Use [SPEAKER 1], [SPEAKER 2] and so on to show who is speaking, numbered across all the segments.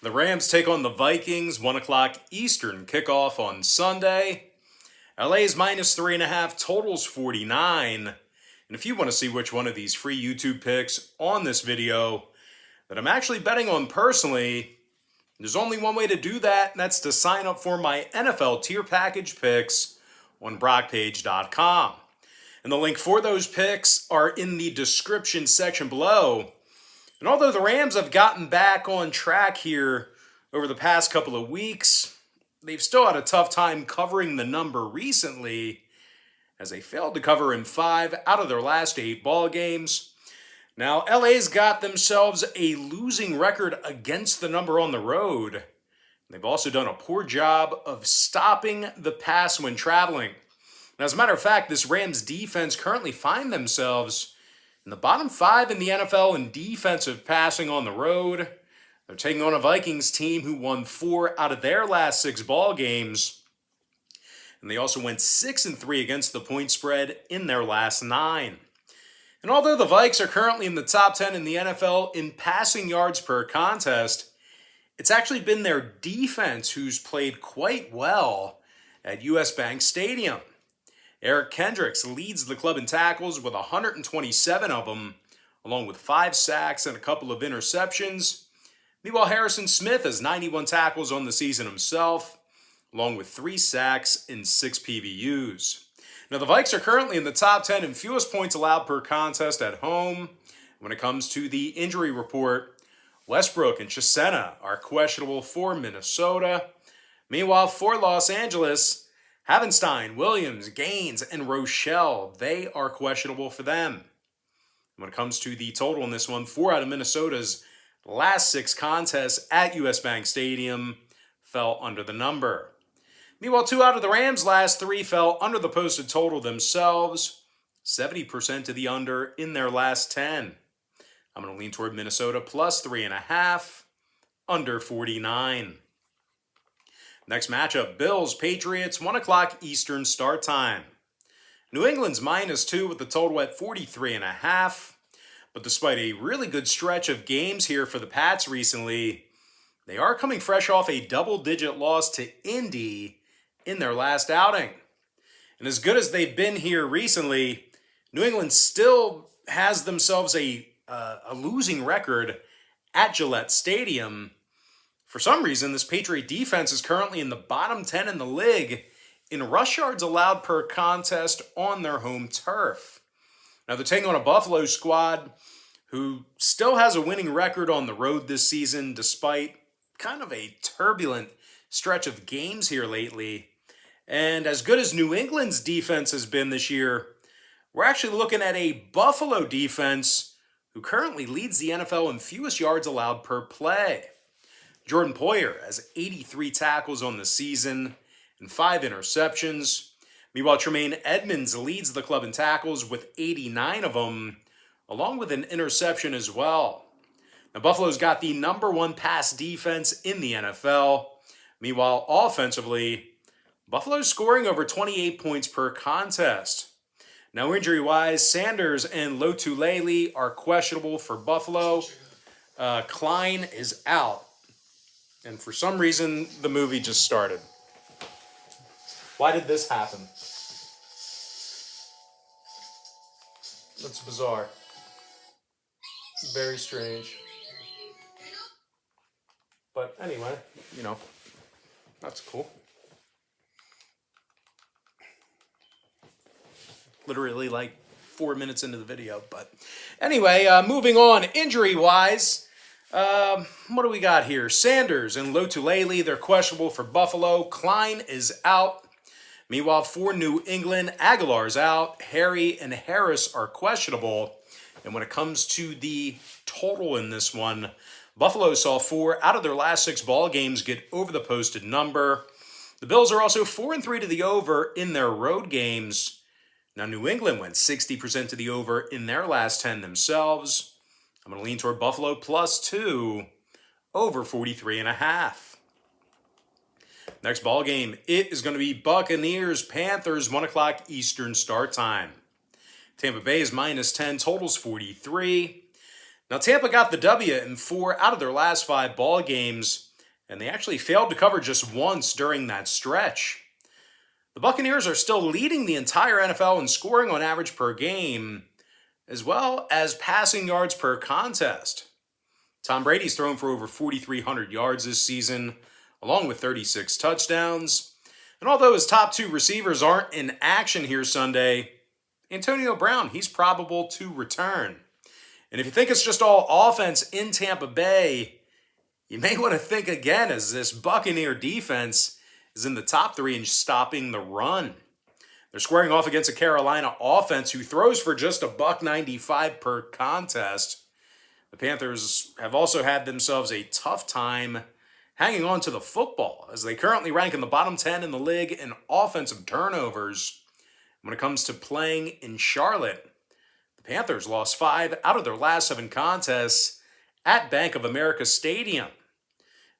[SPEAKER 1] The Rams take on the Vikings, 1 o'clock Eastern kickoff on Sunday. LA's minus 3.5, totals 49. And if you want to see which one of these free YouTube picks on this video that I'm actually betting on personally, there's only one way to do that, and that's to sign up for my NFL tier package picks on brockpage.com. And the link for those picks are in the description section below. And although the Rams have gotten back on track here over the past couple of weeks, they've still had a tough time covering the number recently, as they failed to cover in 5 out of their last 8 ball games. Now, LA's got themselves a losing record against the number on the road. They've also done a poor job of stopping the pass when traveling. Now, as a matter of fact, this Rams defense currently find themselves in the bottom 5 in the NFL in defensive passing on the road. They're taking on a Vikings team who won 4 out of their last 6 ball games. And they also went 6-3 against the point spread in their last 9. And although the Vikes are currently in the top 10 in the NFL in passing yards per contest, it's actually been their defense who's played quite well at US Bank Stadium. Eric Kendricks leads the club in tackles with 127 of them, along with 5 sacks and a couple of interceptions. Meanwhile, Harrison Smith has 91 tackles on the season himself, along with 3 sacks and 6 PBUs. Now, the Vikes are currently in the top 10 in fewest points allowed per contest at home. When it comes to the injury report, Westbrook and Chisena are questionable for Minnesota. Meanwhile, for Los Angeles, Havenstein, Williams, Gaines, and Rochelle, they are questionable for them. When it comes to the total in this one, 4 out of Minnesota's last 6 contests at US Bank Stadium fell under the number. Meanwhile, 2 out of the Rams' last 3 fell under the posted total themselves, 70% to the under in their last 10. I'm going to lean toward Minnesota plus 3.5, under 49. Next matchup, Bills, Patriots, 1 o'clock Eastern start time. New England's minus 2 with the total at 43.5. But despite a really good stretch of games here for the Pats recently, they are coming fresh off a double-digit loss to Indy in their last outing. And as good as they've been here recently, New England still has themselves a losing record at Gillette Stadium. For some reason, this Patriot defense is currently in the bottom 10 in the league in rush yards allowed per contest on their home turf. Now, they're taking on a Buffalo squad who still has a winning record on the road this season, despite kind of a turbulent stretch of games here lately. And as good as New England's defense has been this year, we're actually looking at a Buffalo defense who currently leads the NFL in fewest yards allowed per play. Jordan Poyer has 83 tackles on the season and 5 interceptions. Meanwhile, Tremaine Edmonds leads the club in tackles with 89 of them, along with an interception as well. Now, Buffalo's got the number 1 pass defense in the NFL. Meanwhile, offensively, Buffalo's scoring over 28 points per contest. Now, injury-wise, Sanders and Lotulelei are questionable for Buffalo. Klein is out. And for some reason, the movie just started. Why did this happen? That's bizarre. Very strange. But anyway, that's cool. Literally like 4 minutes into the video. But anyway, moving on. Injury-wise, what do we got here? Sanders and Lotulelei, they're questionable for Buffalo. Klein is out. Meanwhile, for New England, Aguilar's out. Harry and Harris are questionable. And when it comes to the total in this one, Buffalo saw 4 out of their last 6 ball games get over the posted number. The Bills are also 4-3 to the over in their road games. Now, New England went 60% to the over in their last 10 themselves. I'm going to lean toward Buffalo plus 2, over 43.5. Next ball game, it is going to be Buccaneers, Panthers, 1 o'clock Eastern start time. Tampa Bay is minus 10, totals 43. Now, Tampa got the W in 4 out of their last 5 ball games, and they actually failed to cover just once during that stretch. The Buccaneers are still leading the entire NFL in scoring on average per game, as well as passing yards per contest. Tom Brady's thrown for over 4,300 yards this season, along with 36 touchdowns. And although his top two receivers aren't in action here Sunday, Antonio Brown, he's probable to return. And if you think it's just all offense in Tampa Bay, you may want to think again, as this Buccaneer defense is in the top three in stopping the run. They're squaring off against a Carolina offense who throws for just $195 per contest. The Panthers have also had themselves a tough time hanging on to the football, as they currently rank in the bottom 10 in the league in offensive turnovers. When it comes to playing in Charlotte, the Panthers lost 5 out of their last 7 contests at Bank of America Stadium.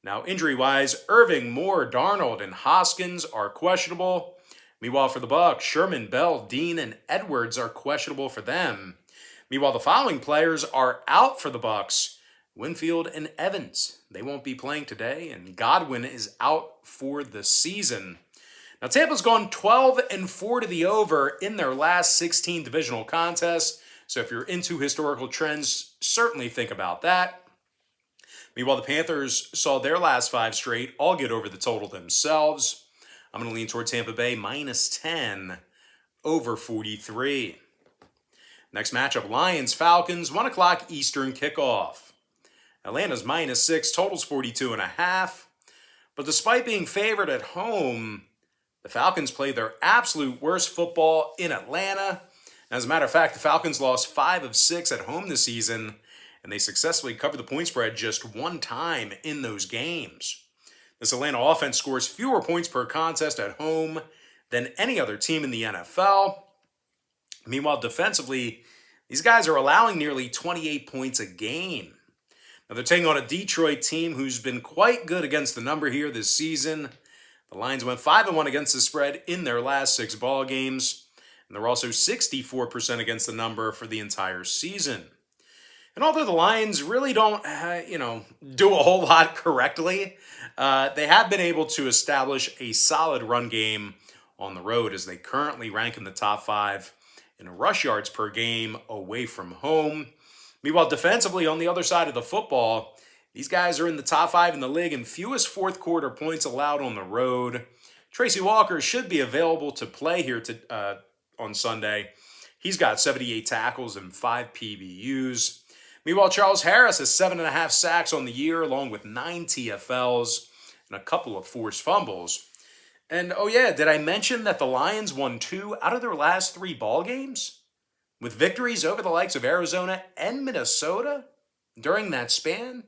[SPEAKER 1] Now, injury-wise, Irving, Moore, Darnold, and Hoskins are questionable. Meanwhile, for the Bucs, Sherman, Bell, Dean, and Edwards are questionable for them. Meanwhile, the following players are out for the Bucs: Winfield and Evans. They won't be playing today, and Godwin is out for the season. Now, Tampa's gone 12-4 to the over in their last 16 divisional contests. So if you're into historical trends, certainly think about that. Meanwhile, the Panthers saw their last 5 straight all get over the total themselves. I'm going to lean toward Tampa Bay -10 over 43. Next matchup, Lions-Falcons, 1 o'clock Eastern kickoff. Atlanta's -6, totals 42.5. But despite being favored at home, the Falcons played their absolute worst football in Atlanta. As a matter of fact, the Falcons lost 5 of 6 at home this season, and they successfully covered the point spread just 1 time in those games. This Atlanta offense scores fewer points per contest at home than any other team in the NFL. Meanwhile, defensively, these guys are allowing nearly 28 points a game. Now, they're taking on a Detroit team who's been quite good against the number here this season. The Lions went 5-1 against the spread in their last 6 ball games, and they're also 64% against the number for the entire season. And although the Lions really don't, do a whole lot correctly, they have been able to establish a solid run game on the road, as they currently rank in the top 5 in rush yards per game away from home. Meanwhile, defensively, on the other side of the football, these guys are in the top 5 in the league in fewest fourth quarter points allowed on the road. Tracy Walker should be available to play here on Sunday. He's got 78 tackles and 5 PBUs. Meanwhile, Charles Harris has 7.5 sacks on the year, along with 9 TFLs and a couple of forced fumbles. And, oh yeah, did I mention that the Lions won 2 out of their last 3 ball games? With victories over the likes of Arizona and Minnesota during that span?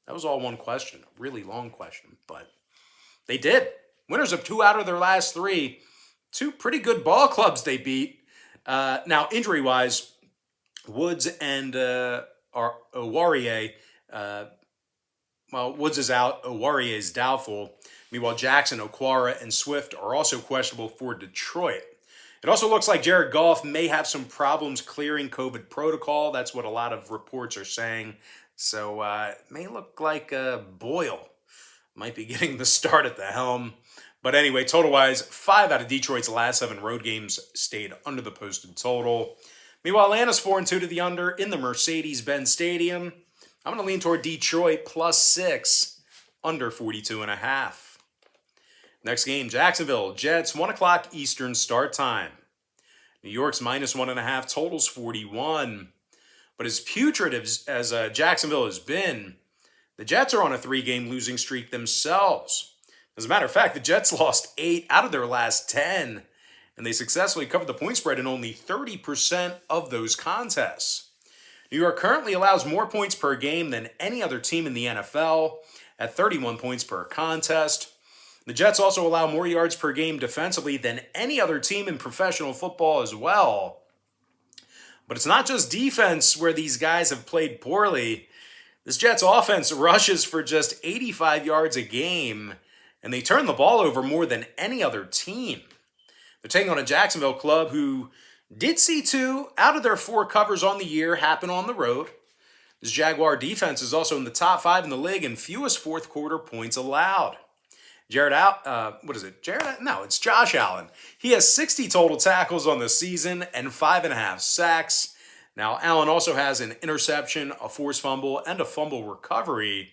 [SPEAKER 1] That was all one question, a really long question, but they did. Winners of 2 out of their last 3. 2 pretty good ball clubs they beat. Now, injury-wise, Woods and Owarie, Woods is out, Owarie is doubtful. Meanwhile, Jackson, Okwara, and Swift are also questionable for Detroit. It also looks like Jared Goff may have some problems clearing COVID protocol. That's what a lot of reports are saying. So it may look like Boyle might be getting the start at the helm. But anyway, total-wise, 5 out of Detroit's last 7 road games stayed under the posted total. Meanwhile, Atlanta's 4-2 to the under in the Mercedes-Benz Stadium. I'm going to lean toward Detroit +6, under 42.5. Next game, Jacksonville, Jets, 1 o'clock Eastern start time. New York's -1.5, totals 41. But as putrid as Jacksonville has been, the Jets are on a 3-game losing streak themselves. As a matter of fact, the Jets lost 8 out of their last 10, and they successfully covered the point spread in only 30% of those contests. New York currently allows more points per game than any other team in the NFL at 31 points per contest. The Jets also allow more yards per game defensively than any other team in professional football as well. But it's not just defense where these guys have played poorly. This Jets offense rushes for just 85 yards a game, and they turn the ball over more than any other team. They're taking on a Jacksonville club who did see 2 out of their 4 covers on the year happen on the road. This Jaguar defense is also in the top 5 in the league in fewest fourth quarter points allowed. It's Josh Allen. He has 60 total tackles on the season and 5.5 sacks. Now, Allen also has an interception, a forced fumble, and a fumble recovery.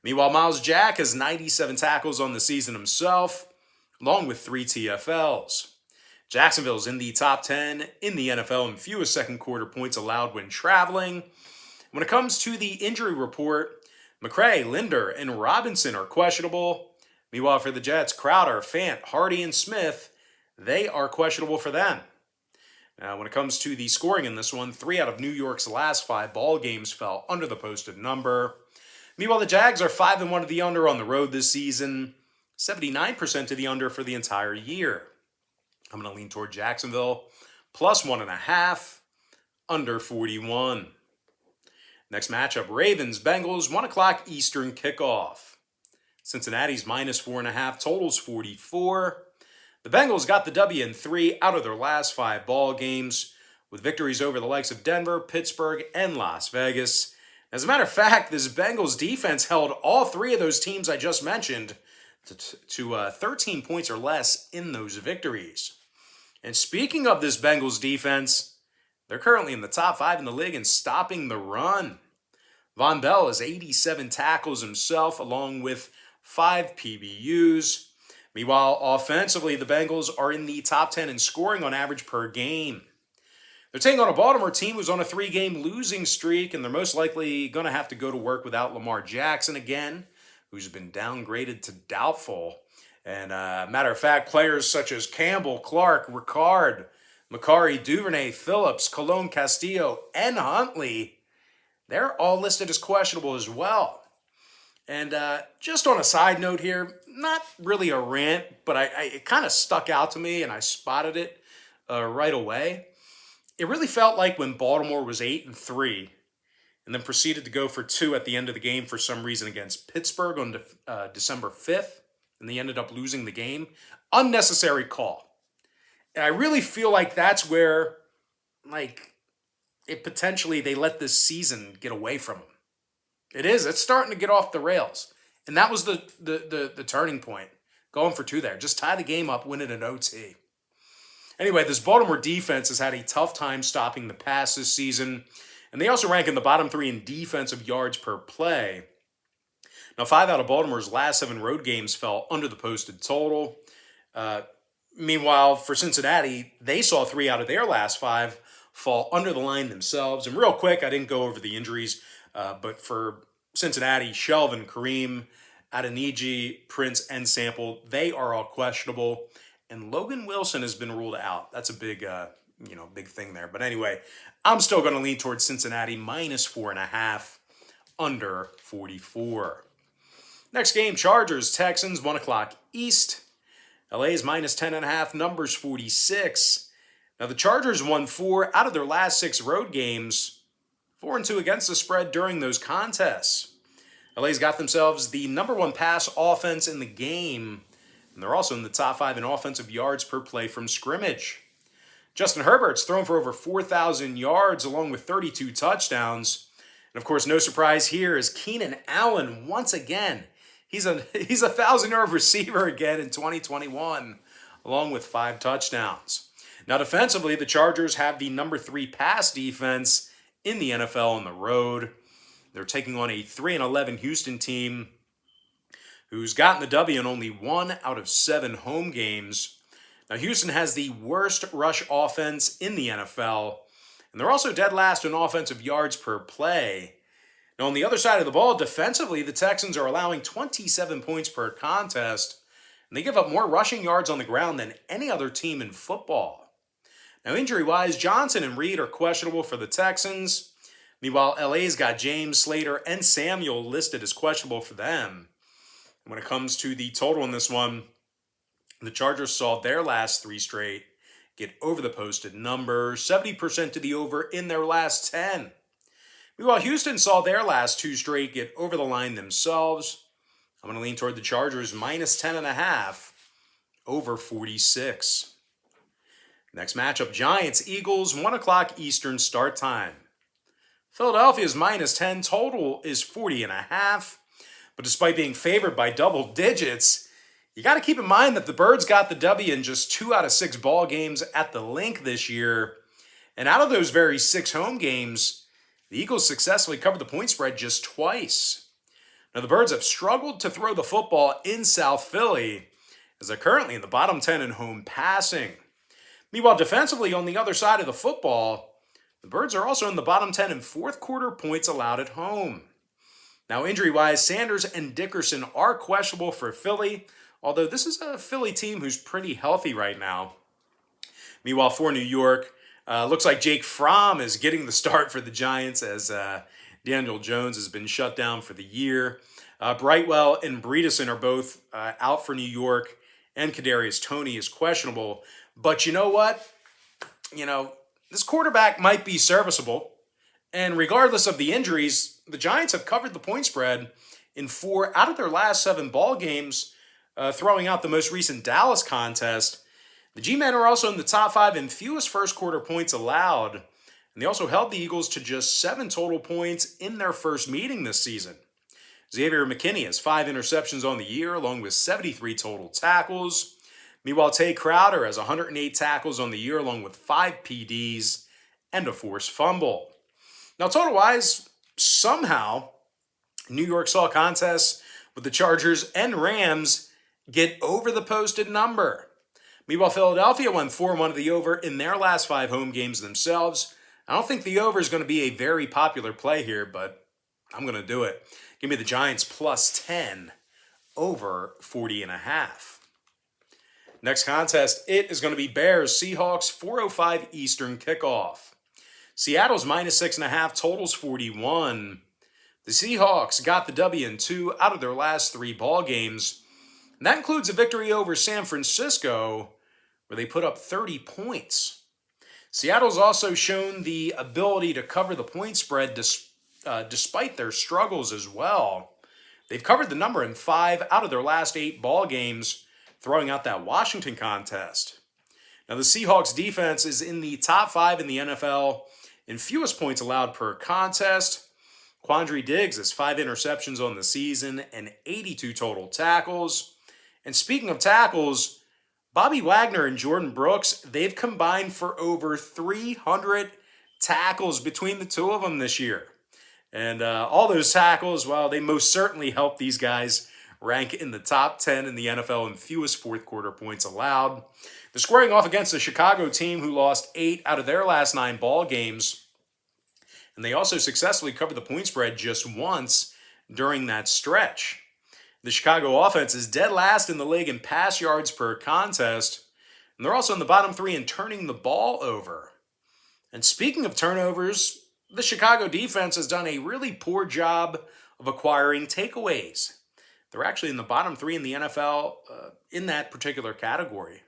[SPEAKER 1] Meanwhile, Miles Jack has 97 tackles on the season himself, along with 3 TFLs. Jacksonville is in the top 10 in the NFL in fewest second quarter points allowed when traveling. When it comes to the injury report, McCray, Linder, and Robinson are questionable. Meanwhile, for the Jets, Crowder, Fant, Hardy, and Smith, they are questionable for them. Now, when it comes to the scoring in this one, 3 out of New York's last 5 ball games fell under the posted number. Meanwhile, the Jags are 5-1 to the under on the road this season, 79% to the under for the entire year. I'm going to lean toward Jacksonville, plus 1.5, under 41. Next matchup, Ravens, Bengals, 1 o'clock Eastern kickoff. Cincinnati's minus 4.5, totals 44. The Bengals got the W in 3 out of their last 5 ball games, with victories over the likes of Denver, Pittsburgh, and Las Vegas. As a matter of fact, this Bengals defense held all 3 of those teams I just mentioned to 13 points or less in those victories. And speaking of this Bengals defense, they're currently in the top 5 in the league in stopping the run. Von Bell has 87 tackles himself, along with 5 PBUs. Meanwhile, offensively, the Bengals are in the top 10 in scoring on average per game. They're taking on a Baltimore team who's on a 3-game losing streak, and they're most likely going to have to go to work without Lamar Jackson again, who's been downgraded to doubtful. And matter of fact, players such as Campbell, Clark, Ricard, Macari, Duvernay, Phillips, Colon, Castillo, and Huntley, they're all listed as questionable as well. And just on a side note here, not really a rant, but it kind of stuck out to me and I spotted it right away. It really felt like when Baltimore was 8-3 and then proceeded to go for 2 at the end of the game for some reason against Pittsburgh on December 5th, and they ended up losing the game. Unnecessary call. And I really feel like that's where, it potentially they let this season get away from them. It's starting to get off the rails. And that was the turning point. Going for 2 there. Just tie the game up, win it in OT. Anyway, this Baltimore defense has had a tough time stopping the pass this season. And they also rank in the bottom 3 in defensive yards per play. Now, 5 out of Baltimore's last 7 road games fell under the posted total. Meanwhile, for Cincinnati, they saw 3 out of their last 5 fall under the line themselves. And real quick, I didn't go over the injuries, but for Cincinnati, Shelvin, Kareem, Adeniji, Prince, and Sample, they are all questionable. And Logan Wilson has been ruled out. That's a big thing there. But anyway, I'm still going to lean towards Cincinnati, minus 4.5, under 44. Next game, Chargers, Texans, 1 o'clock East. LA's minus 10.5, numbers 46. Now, the Chargers won 4 out of their last 6 road games, 4-2 against the spread during those contests. LA's got themselves the number 1 pass offense in the game, and they're also in the top 5 in offensive yards per play from scrimmage. Justin Herbert's thrown for over 4,000 yards along with 32 touchdowns. And of course, no surprise here is Keenan Allen once again. He's a 1,000-yard receiver again in 2021, along with 5 touchdowns. Now, defensively, the Chargers have the number 3 pass defense in the NFL on the road. They're taking on a 3-11 Houston team who's gotten the W in only 1 out of 7 home games. Now, Houston has the worst rush offense in the NFL, and they're also dead last in offensive yards per play. Now, on the other side of the ball, defensively, the Texans are allowing 27 points per contest, and they give up more rushing yards on the ground than any other team in football. Now, injury-wise, Johnson and Reed are questionable for the Texans. Meanwhile, LA's got James, Slater, and Samuel listed as questionable for them. And when it comes to the total in this one, the Chargers saw their last 3 straight get over the posted number, 70% to the over in their last 10. Meanwhile, Houston saw their last 2 straight get over the line themselves. I'm going to lean toward the Chargers, minus 10.5, over 46. Next matchup, Giants, Eagles, 1 o'clock Eastern start time. Philadelphia's minus 10 total is 40.5. But despite being favored by double digits, you got to keep in mind that the Birds got the W in just 2 out of 6 ball games at the Link this year. And out of those very 6 home games, the Eagles successfully covered the point spread just twice. Now, the Birds have struggled to throw the football in South Philly, as they're currently in the bottom 10 in home passing. Meanwhile, defensively on the other side of the football, the Birds are also in the bottom 10 in fourth quarter points allowed at home. Now, injury-wise, Sanders and Dickerson are questionable for Philly, although this is a Philly team who's pretty healthy right now. Meanwhile, for New York, looks like Jake Fromm is getting the start for the Giants, as Daniel Jones has been shut down for the year. Brightwell and Bredeson are both out for New York, and Kadarius Toney is questionable. But you know what? This quarterback might be serviceable. And regardless of the injuries, the Giants have covered the point spread in 4 out of their last 7 ball games, throwing out the most recent Dallas contest. The G-Men are also in the top 5 in fewest first quarter points allowed, and they also held the Eagles to just 7 total points in their first meeting this season. Xavier McKinney has 5 interceptions on the year, along with 73 total tackles. Meanwhile, Tay Crowder has 108 tackles on the year, along with 5 PDs and a forced fumble. Now, total-wise, somehow, New York saw contests with the Chargers and Rams get over the posted number. Meanwhile, Philadelphia won 4-1 to the over in their last 5 home games themselves. I don't think the over is going to be a very popular play here, but I'm going to do it. Give me the Giants plus 10 over 40.5. Next contest, it is going to be Bears Seahawks 4:05 Eastern kickoff. Seattle's minus 6.5, totals 41. The Seahawks got the W in 2 out of their last 3 ball games. And that includes a victory over San Francisco, where they put up 30 points. Seattle's also shown the ability to cover the point spread despite their struggles as well. They've covered the number in 5 out of their last 8 ball games, throwing out that Washington contest. Now, the Seahawks defense is in the top 5 in the NFL in fewest points allowed per contest. Quandre Diggs has 5 interceptions on the season and 82 total tackles. And speaking of tackles, Bobby Wagner and Jordan Brooks, they've combined for over 300 tackles between the two of them this year. And all those tackles, well, they most certainly help these guys rank in the top 10 in the NFL in fewest fourth quarter points allowed. They're squaring off against the Chicago team who lost 8 out of their last 9 ball games. And they also successfully covered the point spread just once during that stretch. The Chicago offense is dead last in the league in pass yards per contest. And they're also in the bottom 3 in turning the ball over. And speaking of turnovers, the Chicago defense has done a really poor job of acquiring takeaways. They're actually in the bottom 3 in the NFL in that particular category.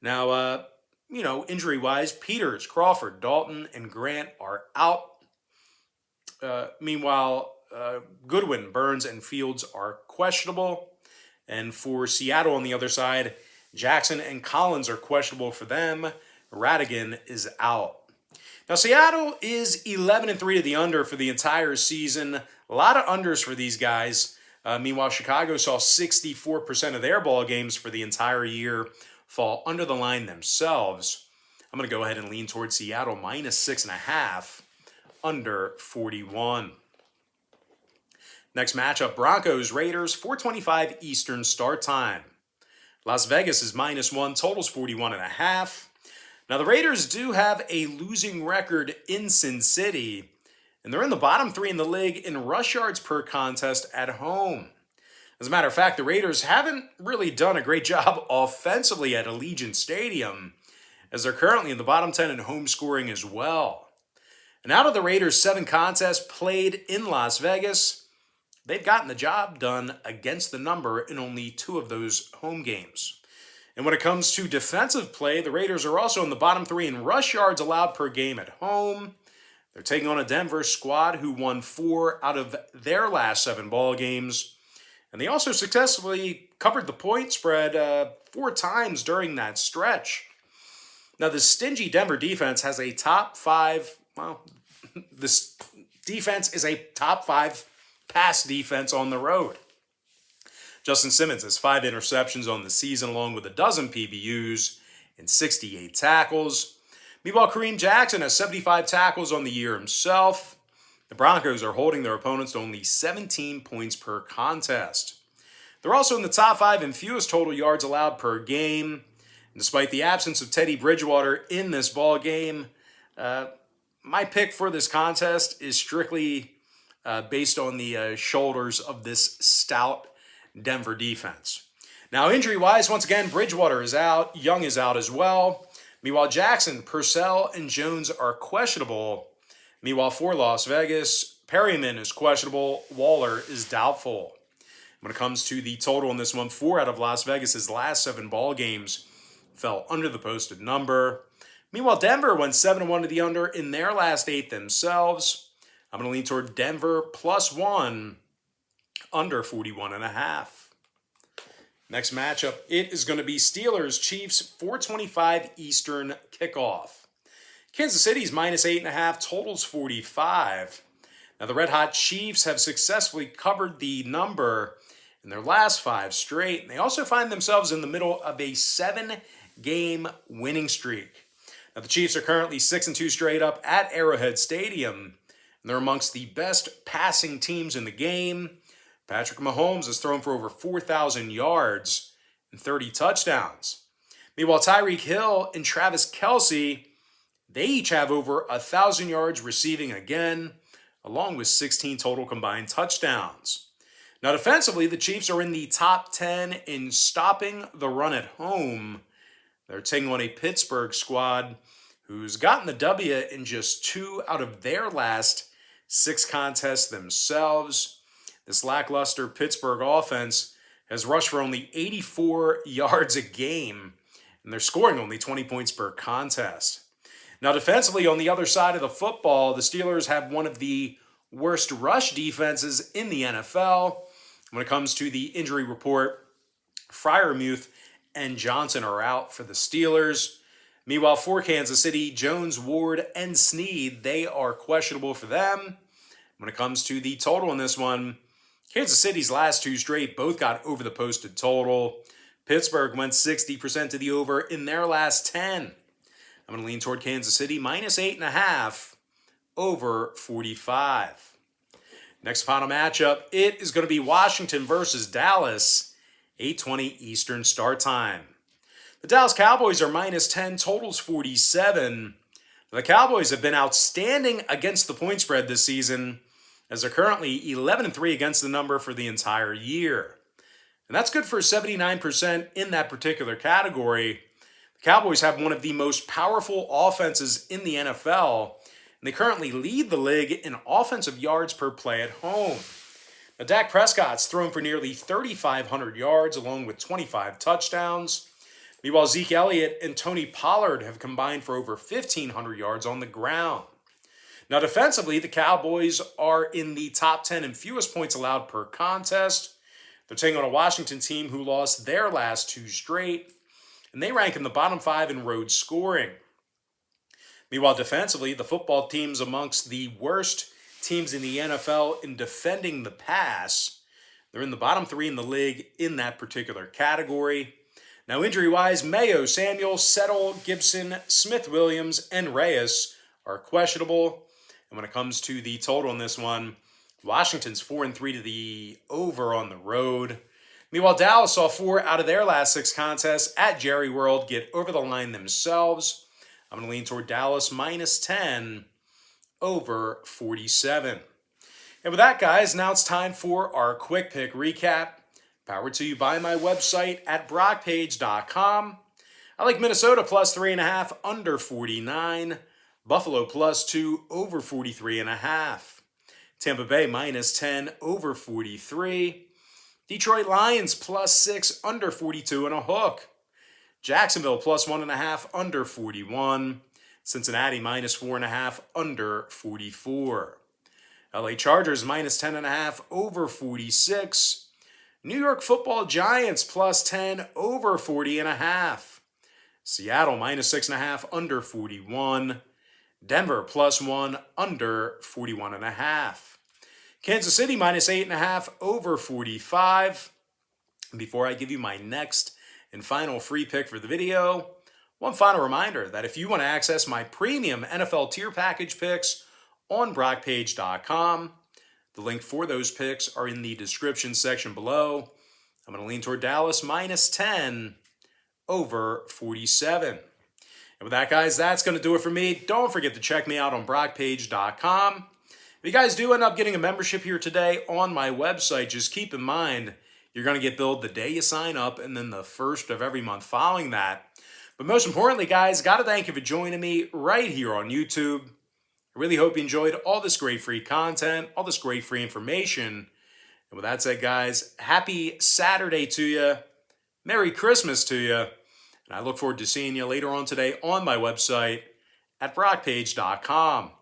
[SPEAKER 1] Now, injury-wise, Peters, Crawford, Dalton, and Grant are out. Meanwhile, Goodwin, Burns, and Fields are questionable. And for Seattle on the other side, Jackson and Collins are questionable for them. Radigan is out. Now, Seattle is 11-3 to the under for the entire season. A lot of unders for these guys. Meanwhile, Chicago saw 64% of their ball games for the entire year fall under the line themselves. I'm going to go ahead and lean towards Seattle minus 6.5, under 41. Next matchup, Broncos, Raiders, 4:25 Eastern start time. Las Vegas is minus 1, totals 41.5. Now, the Raiders do have a losing record in Sin City, and they're in the bottom 3 in the league in rush yards per contest at home. As a matter of fact, the Raiders haven't really done a great job offensively at Allegiant Stadium, as they're currently in the bottom 10 in home scoring as well. And out of the Raiders' 7 contests played in Las Vegas, they've gotten the job done against the number in only 2 of those home games. And when it comes to defensive play, the Raiders are also in the bottom 3 in rush yards allowed per game at home. They're taking on a Denver squad who won 4 out of their last 7 ball games. And they also successfully covered the point spread 4 times during that stretch. Now, the stingy Denver defense has a top 5, this defense is a top 5 pass defense on the road. Justin Simmons has 5 interceptions on the season, along with a dozen PBUs and 68 tackles. Meanwhile, Kareem Jackson has 75 tackles on the year himself. The Broncos are holding their opponents to only 17 points per contest. They're also in the top 5 in fewest total yards allowed per game. And despite the absence of Teddy Bridgewater in this ball game, my pick for this contest is strictly based on the shoulders of this stout Denver defense. Now, injury-wise, once again, Bridgewater is out. Young is out as well. Meanwhile, Jackson, Purcell, and Jones are questionable. Meanwhile, for Las Vegas, Perryman is questionable. Waller is doubtful. When it comes to the total in this one, 4 out of Las Vegas's last 7 ball games fell under the posted number. Meanwhile, Denver went 7-1 to the under in their last 8 themselves. I'm going to lean toward Denver +1, under 41.5. Next matchup, it is going to be Steelers-Chiefs, 4:25 Eastern kickoff. Kansas City's -8.5, totals 45. Now, the red-hot Chiefs have successfully covered the number in their last 5 straight, and they also find themselves in the middle of a 7-game winning streak. Now, the Chiefs are currently 6-2 straight up at Arrowhead Stadium, and they're amongst the best passing teams in the game. Patrick Mahomes has thrown for over 4,000 yards and 30 touchdowns. Meanwhile, Tyreek Hill and Travis Kelce, they each have over 1,000 yards receiving again, along with 16 total combined touchdowns. Now, defensively, the Chiefs are in the top 10 in stopping the run at home. They're taking on a Pittsburgh squad who's gotten the W in just 2 out of their last 6 contests themselves. This lackluster Pittsburgh offense has rushed for only 84 yards a game, and they're scoring only 20 points per contest. Now, defensively, on the other side of the football, the Steelers have one of the worst rush defenses in the NFL. When it comes to the injury report, Freiermuth and Johnson are out for the Steelers. Meanwhile, for Kansas City, Jones, Ward, and Snead, they are questionable for them. When it comes to the total in this one, Kansas City's last 2 straight both got over the posted total. Pittsburgh went 60% to the over in their last 10. I'm going to lean toward Kansas City, -8.5, over 45. Next final matchup, it is going to be Washington versus Dallas, 8:20 Eastern start time. The Dallas Cowboys are -10, totals 47. The Cowboys have been outstanding against the point spread this season, as they're currently 11-3 against the number for the entire year. And that's good for 79% in that particular category. The Cowboys have one of the most powerful offenses in the NFL, and they currently lead the league in offensive yards per play at home. Now, Dak Prescott's thrown for nearly 3,500 yards, along with 25 touchdowns. Meanwhile, Zeke Elliott and Tony Pollard have combined for over 1,500 yards on the ground. Now, defensively, the Cowboys are in the top 10 in fewest points allowed per contest. They're taking on a Washington team who lost their last 2 straight, and they rank in the bottom 5 in road scoring. Meanwhile, defensively, the football team's amongst the worst teams in the NFL in defending the pass. They're in the bottom 3 in the league in that particular category. Now, injury-wise, Mayo, Samuel, Settle, Gibson, Smith-Williams, and Reyes are questionable. And when it comes to the total in this one, Washington's 4-3 to the over on the road. Meanwhile, Dallas saw 4 out of their last 6 contests at Jerry World get over the line themselves. I'm going to lean toward Dallas -10, over 47. And with that, guys, now it's time for our quick pick recap. Powered to you by my website at brockpage.com. I like Minnesota +3.5, under 49. Buffalo +2, over 43.5. Tampa Bay -10, over 43. Detroit Lions +6, under 42 and a hook. Jacksonville +1.5, under 41. Cincinnati -4.5, under 44. LA Chargers -10.5, over 46. New York Football Giants +10, over 40.5. Seattle -6.5, under 41. Denver +1, under 41.5. Kansas City -8.5, over 45. Before I give you my next and final free pick for the video, one final reminder that if you want to access my premium NFL tier package picks on BrockPage.com, the link for those picks are in the description section below. I'm going to lean toward Dallas -10, over 47. And with that, guys, that's going to do it for me. Don't forget to check me out on BrockPage.com. If you guys do end up getting a membership here today on my website, just keep in mind you're going to get billed the day you sign up and then the first of every month following that. But most importantly, guys, got to thank you for joining me right here on YouTube. I really hope you enjoyed all this great free content, all this great free information. And with that said, guys, happy Saturday to you. Merry Christmas to you. And I look forward to seeing you later on today on my website at BrockPage.com.